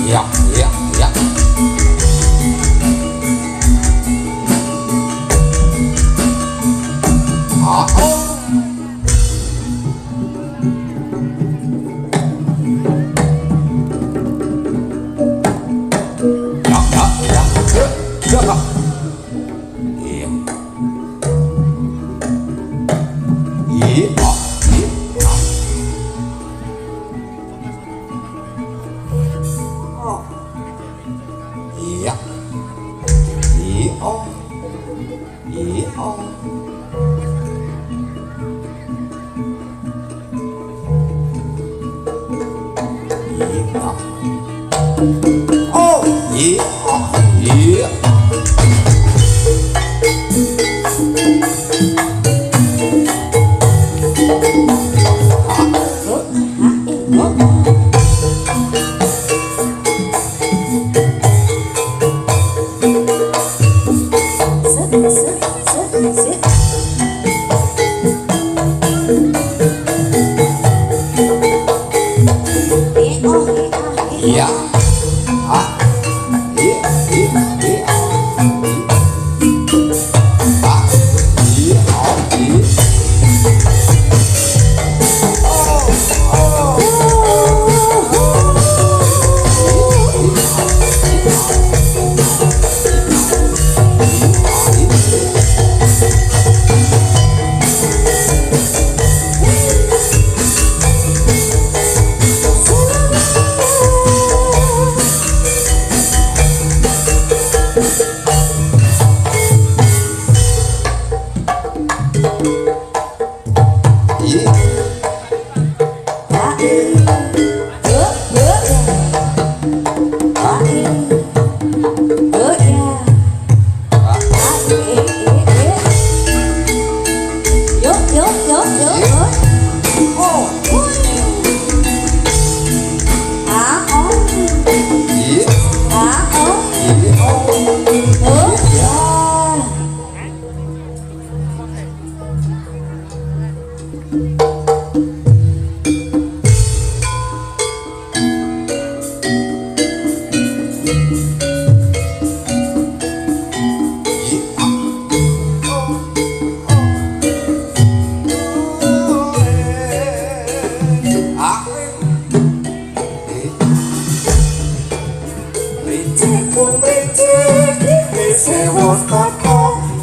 Ya, ya, ya. Ah, oh. Ya, ya, ya. Ya, ya. Iya. Iya, ah, iya, ah. Oh. Iya. Iya, oh. Iya, oh. Iya. Oh, iya, iya. Iya. Ah. Iya, iya, iya. Ah. Iya, oh, iya.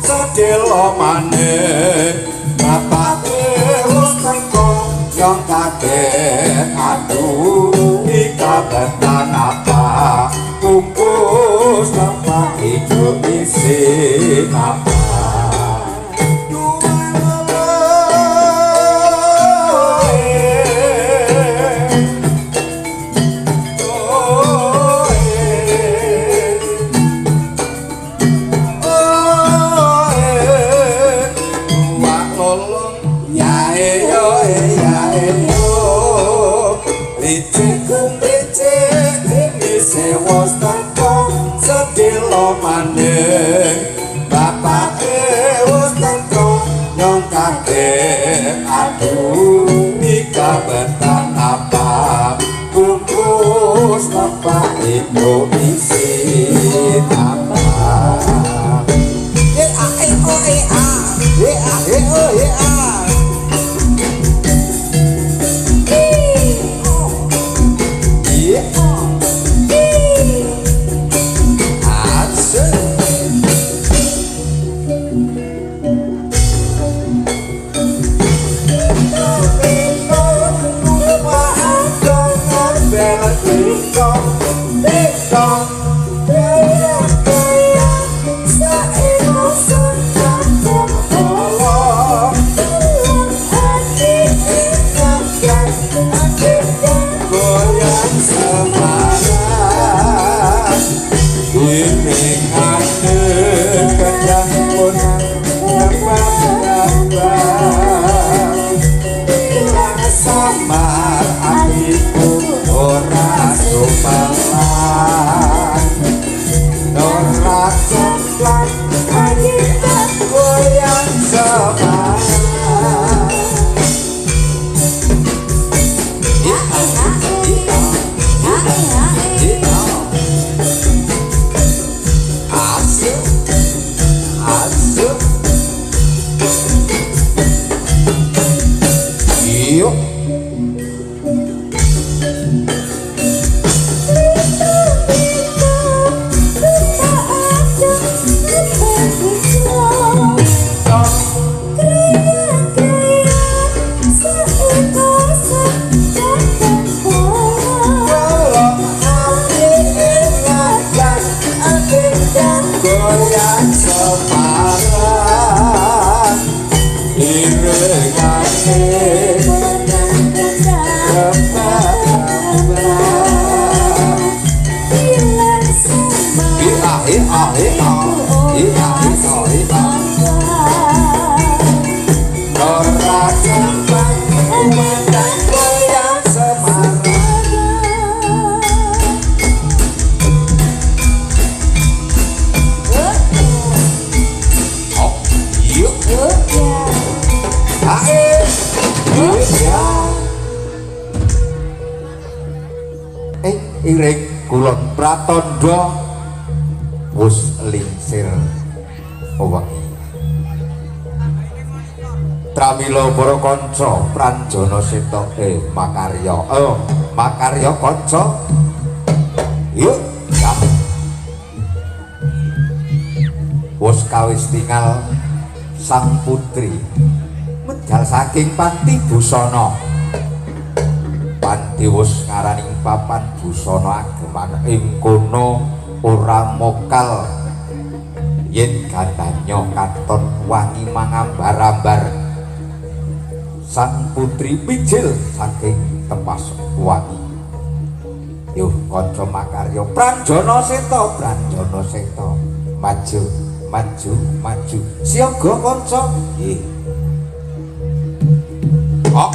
Sedelo maneh bapake wis teko nyong kaget aduh ikabetan apa kumpus apa itu isi apa sedelo maneh bapake wis teko nyong kaget aduh ikabetan apa kumpus apa itu isi apa Iring kulon pratandha wus lingsir wengi. Pramila para kanca Pranjana Seta makarya. Makarya kanca. Yuk, ya. Wus kawis tingal sang putri medal saking Panti Busana. Panti wus ngaraning papan busana ageman ing kono ora mokal yen gandanya katon wangi mangambar-ambar. Sang putri pijil saking tepas wangi. Yuh kanca makarya Pranjana Seta, Pranjana Seta. Maju, maju, maju. Siaga kanca. Nggih. Oh.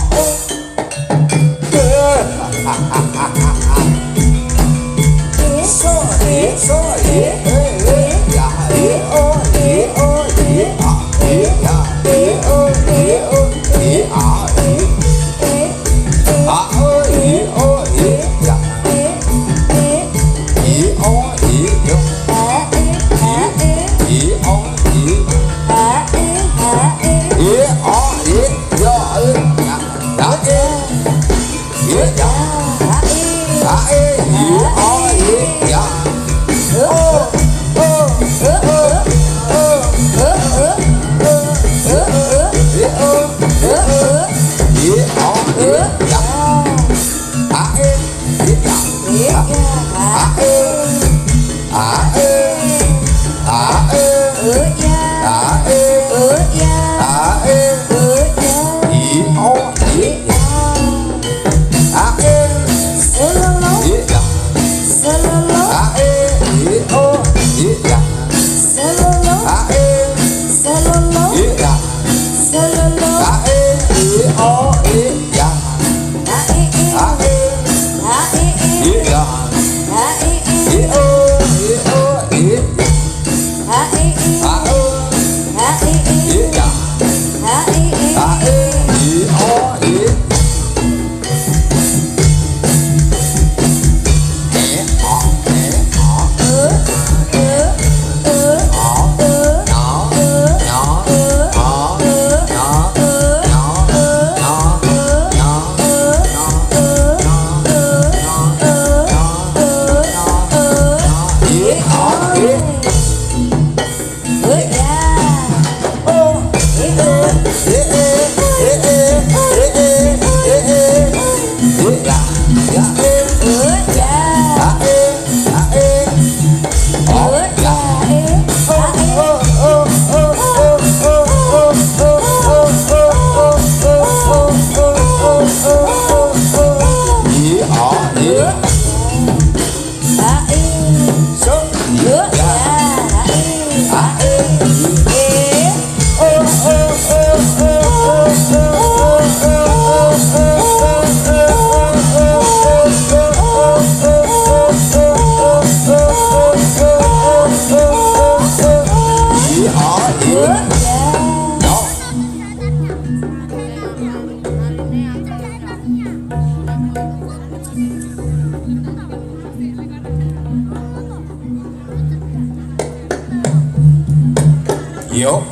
Yo.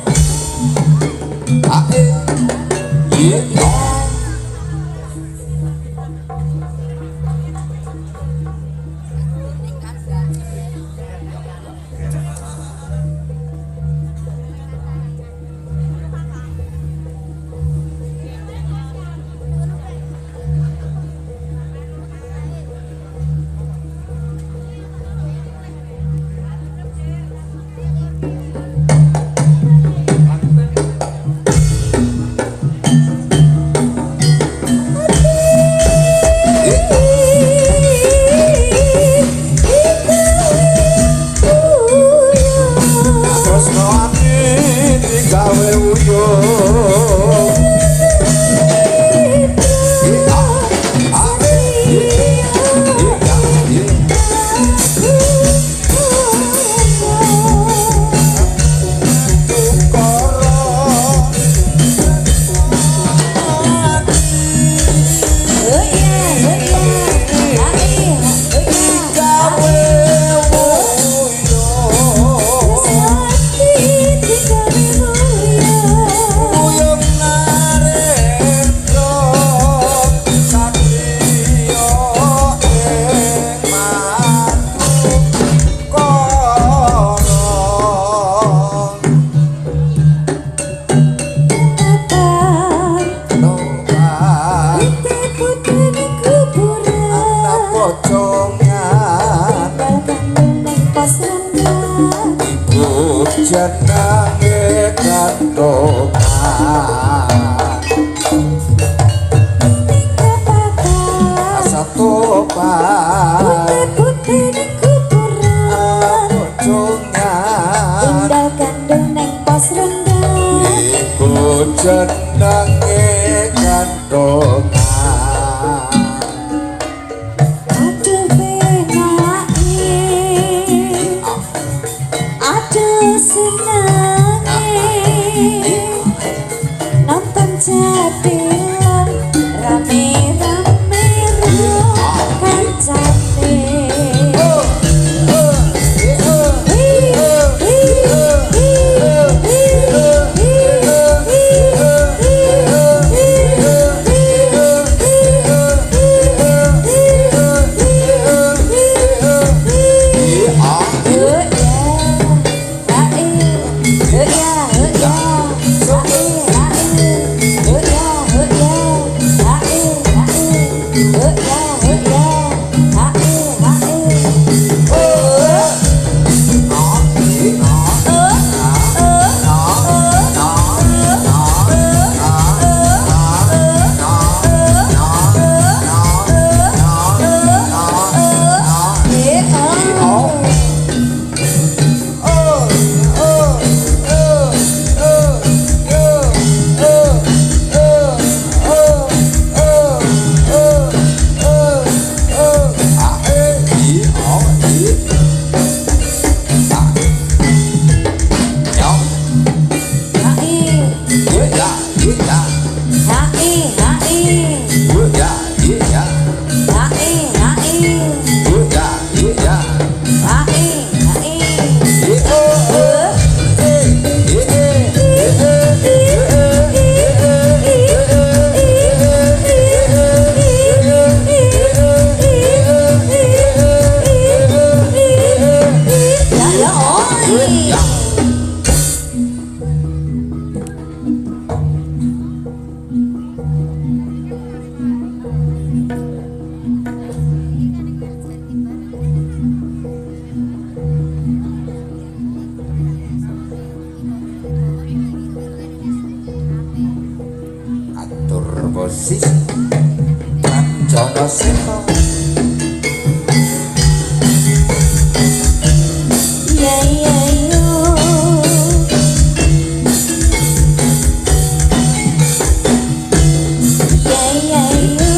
Ae. Ye. Yo. pocongan pas rendah iku jenenge gantongan satu pan putih di kuburan pocongan tinggal kandung neng pas rendah iku jenenge gantongan aduh benake aduh senange nonton jadilan rame-rame kancane posisi Kanjana Sena ya ya yo ya ya yo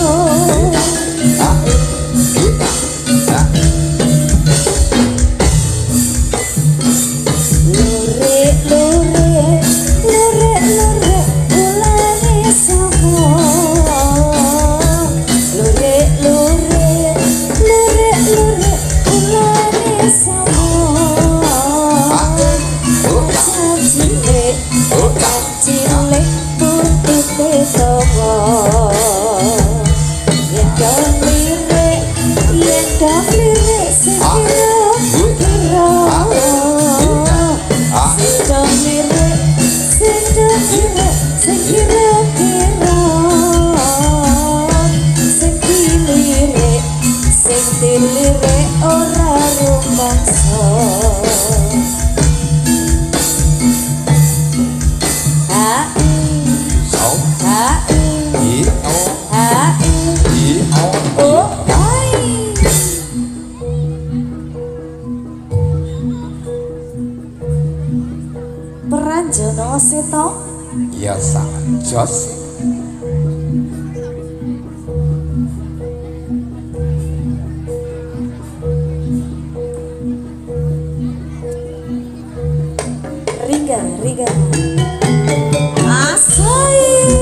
Pranjana Seta ya sangat jos Riga Asai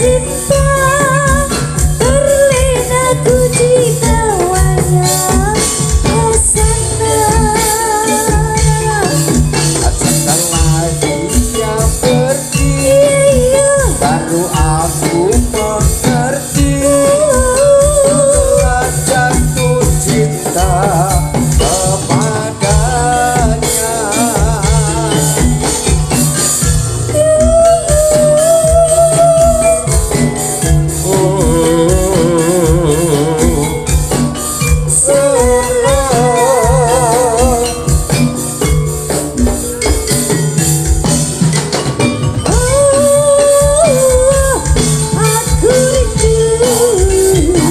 cinta terlena ku ditawanya kesana. Setelah dia pergi, baru aku mengerti telah jatuh cinta kepadanya. Aku rindu,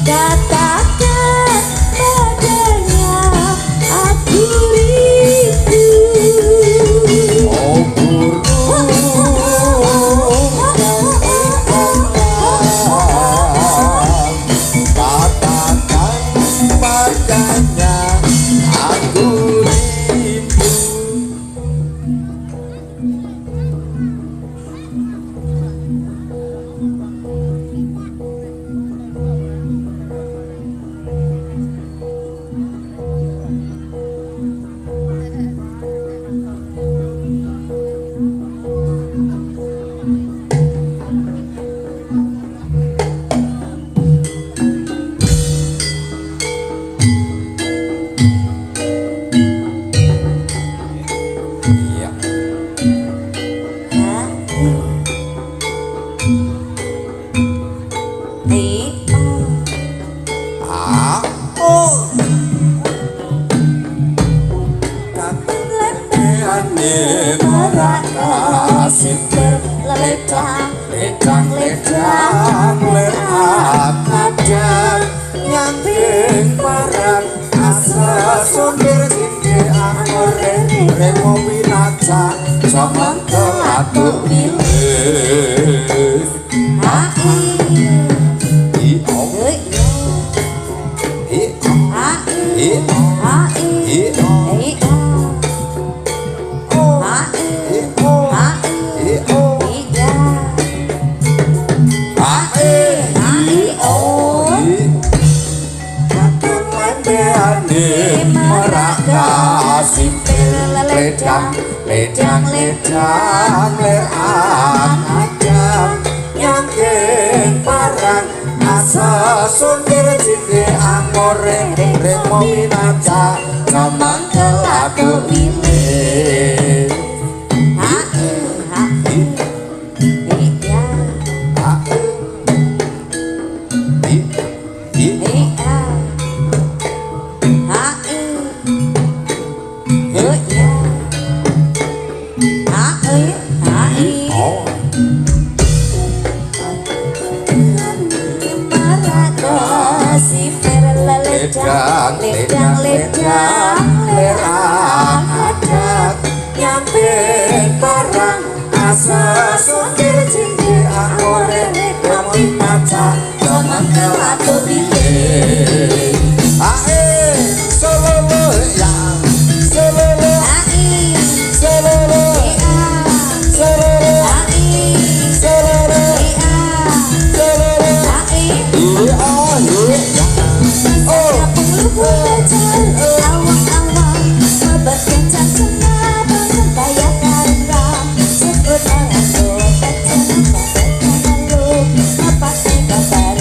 katakan padanya aku rindu. Oh burung yang indah, katakan padanya aku rindu. Iya. Ah, oh. Katanya merakasi Ledang, ledang lerak kadang nyangking parang asa sopir tinde angore remo winaca sama kelatu pilih i om i om i om i om merakasi ledang ledang ledang lerak kadang nyangking parang asa sundir cinde angore remo winaca sama kelatu pilih ledang ledang lerak kadang nyampe parang asa sundir cinde angore remo winaca sama kelatu pilih sololo yang sololo sololo sololo sololo awang-awang membersihkan cenah bayar karena sebut orang dompet cenah dompet lalu apa sih kabar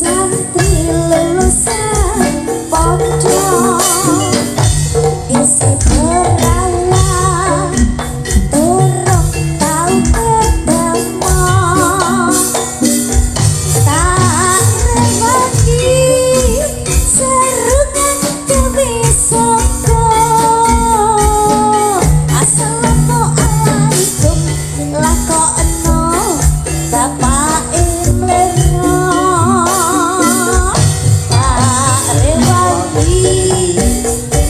santri lulusan pondok isi perawan turun tau ketemu tak remati serungan dewi soko assalamualaikum lakono bapak imleno tak rewati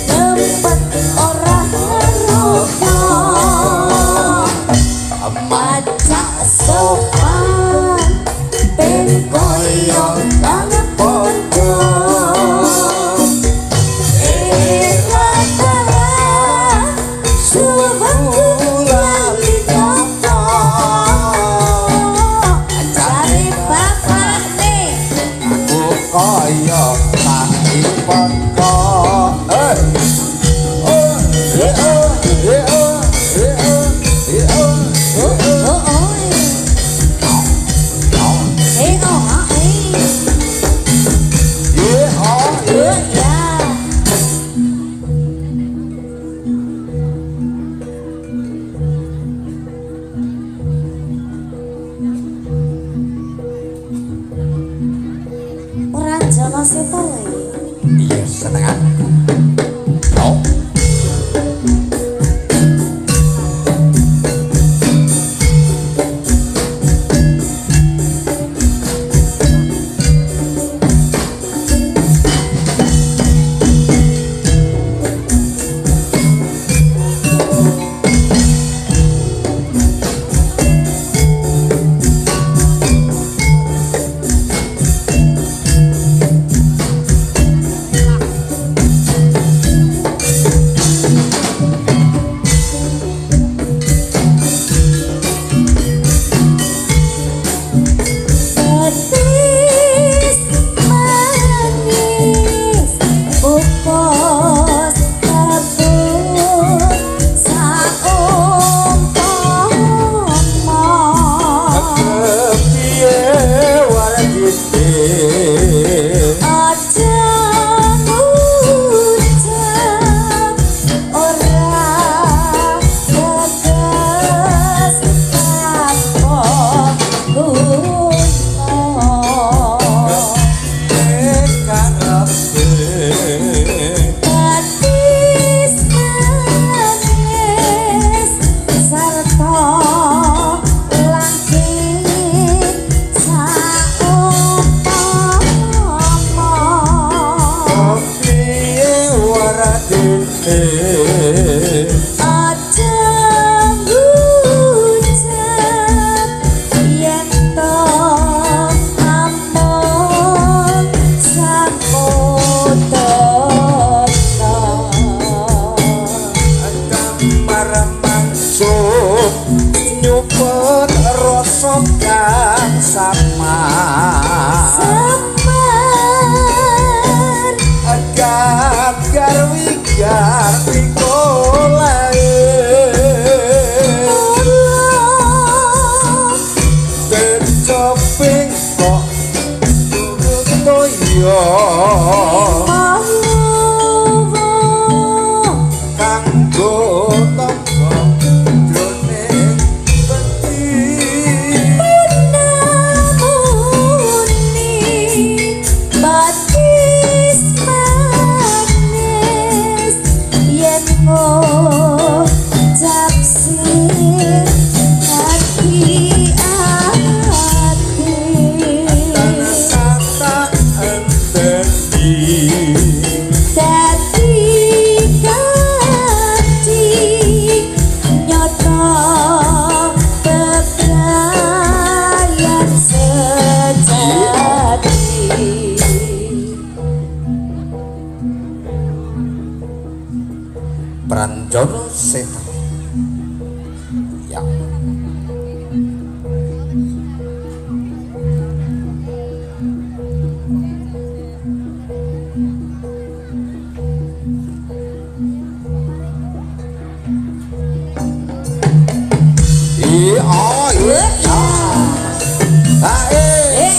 tempat orang ngerupa maca sopan ben koyo nang pondok iratawa suwengku lali nyoto cari bapak nih Aku kaya tak ipon kok orang Jawa Seta lagi Iya setengah No Petis manis upos kebun saumpama Kepiye warjite aja ngucap ora tegas kapok guna petis manis sarta langking saumpama Kepiye warjite aja ngucap yen to ampun sakutana Kamar mangsung nyupet rasa kang samar Agar wigar pikolae Tercoping kok turut toyo Kanggo tonggo jroning peti batis manis yen ngucap sing hati-hati Tata enteni dadi kanthi nyoto bebrayan sejati Pranjono Seta Ya Oh iya. Ah, eh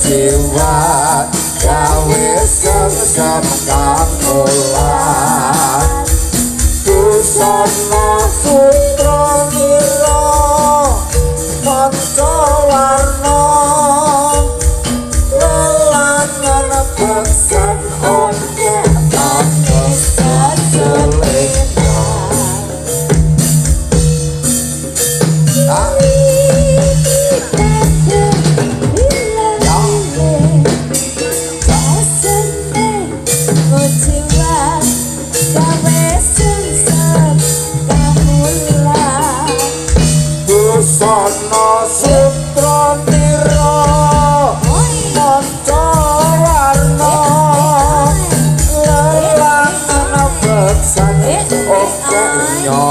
jiwa gawe ยอ